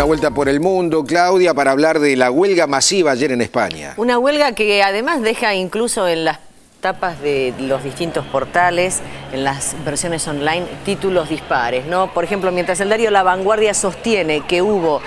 una vuelta por el mundo, Claudia, para hablar de la huelga masiva ayer en España. Una huelga que además deja incluso en las tapas de los distintos portales, en las versiones online, títulos dispares, ¿no? Por ejemplo, mientras el diario La Vanguardia sostiene que hubo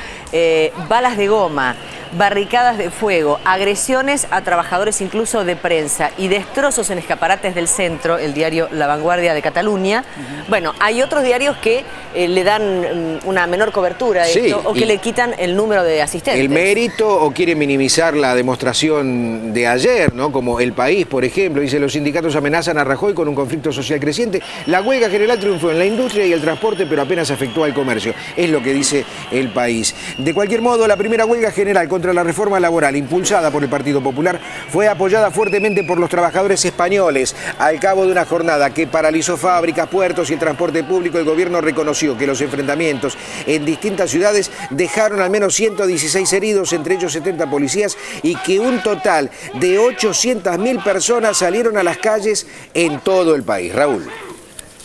balas de goma, barricadas de fuego, agresiones a trabajadores incluso de prensa y destrozos en escaparates del centro, el diario La Vanguardia de Cataluña. Bueno, hay otros diarios que le dan una menor cobertura a esto, o que le quitan el número de asistentes. El mérito, o quieren minimizar la demostración de ayer, ¿no? Como El País, por ejemplo, dice: los sindicatos amenazan a Rajoy con un conflicto social creciente. La huelga general triunfó en la industria y el transporte, pero apenas afectó al comercio. Es lo que dice El País. De cualquier modo, la primera huelga general contra la reforma laboral impulsada por el Partido Popular fue apoyada fuertemente por los trabajadores españoles. Al cabo de una jornada que paralizó fábricas, puertos y el transporte público, el gobierno reconoció que los enfrentamientos en distintas ciudades dejaron al menos 116 heridos, entre ellos 70 policías, y que un total de 800.000 personas salieron a las calles en todo el país. Raúl.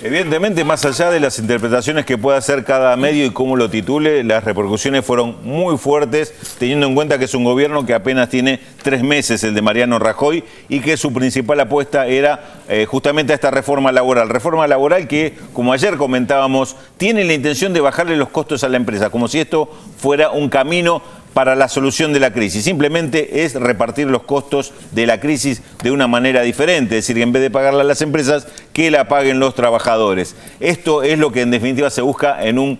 Evidentemente, más allá de las interpretaciones que pueda hacer cada medio y cómo lo titule, las repercusiones fueron muy fuertes, teniendo en cuenta que es un gobierno que apenas tiene 3 meses, el de Mariano Rajoy, y que su principal apuesta era justamente a esta reforma laboral. Reforma laboral que, como ayer comentábamos, tiene la intención de bajarle los costos a la empresa, como si esto fuera un camino para la solución de la crisis. Simplemente es repartir los costos de la crisis de una manera diferente, es decir, que en vez de pagarla a las empresas, que la paguen los trabajadores. Esto es lo que en definitiva se busca en un,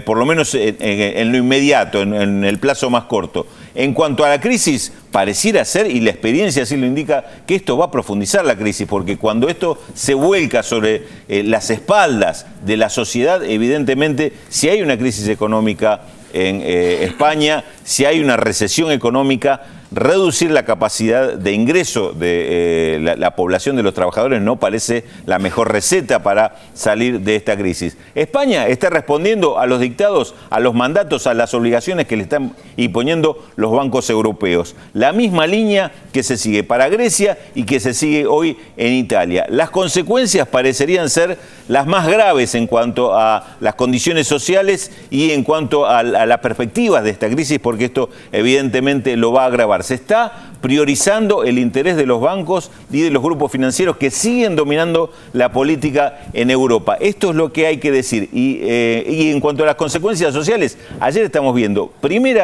por lo menos en lo inmediato, en el plazo más corto. En cuanto a la crisis, pareciera ser, y la experiencia así lo indica, que esto va a profundizar la crisis, porque cuando esto se vuelca sobre las espaldas de la sociedad, evidentemente, si hay una crisis económica en España, si hay una recesión económica, reducir la capacidad de ingreso de la población de los trabajadores no parece la mejor receta para salir de esta crisis. España está respondiendo a los dictados, a los mandatos, a las obligaciones que le están imponiendo los bancos europeos. La misma línea que se sigue para Grecia y que se sigue hoy en Italia. Las consecuencias parecerían ser las más graves en cuanto a las condiciones sociales y en cuanto a las perspectivas de esta crisis, porque esto evidentemente lo va a agravar. Se está priorizando el interés de los bancos y de los grupos financieros que siguen dominando la política en Europa. Esto es lo que hay que decir. Y en cuanto a las consecuencias sociales, ayer estamos viendo primer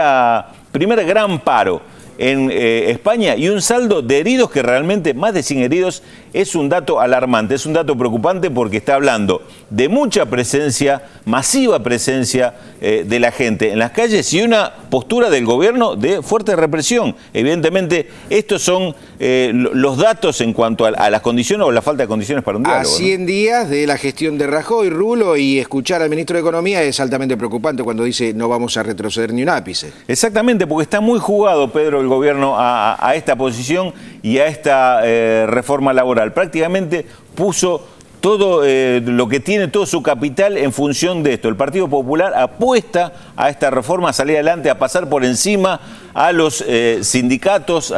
gran paro en España y un saldo de heridos que realmente, más de 100 heridos, es un dato alarmante, es un dato preocupante, porque está hablando de mucha presencia, masiva presencia de la gente en las calles y una postura del gobierno de fuerte represión. Evidentemente, estos son los datos en cuanto a las condiciones o la falta de condiciones para un diálogo. A 100 días de la gestión de Rajoy, Rulo, y escuchar al ministro de Economía es altamente preocupante cuando dice: no vamos a retroceder ni un ápice. Exactamente, porque está muy jugado, Pedro, el gobierno a esta posición y a esta reforma laboral. Prácticamente puso todo lo que tiene, todo su capital en función de esto. El Partido Popular apuesta a esta reforma, a salir adelante, a pasar por encima a los sindicatos,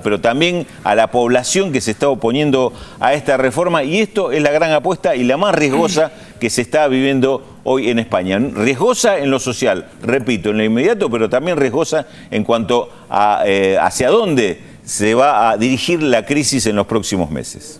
pero también a la población que se está oponiendo a esta reforma, y esto es la gran apuesta y la más riesgosa que se está viviendo hoy en España. Riesgosa en lo social, repito, en lo inmediato, pero también riesgosa en cuanto a hacia dónde se va a dirigir la crisis en los próximos meses.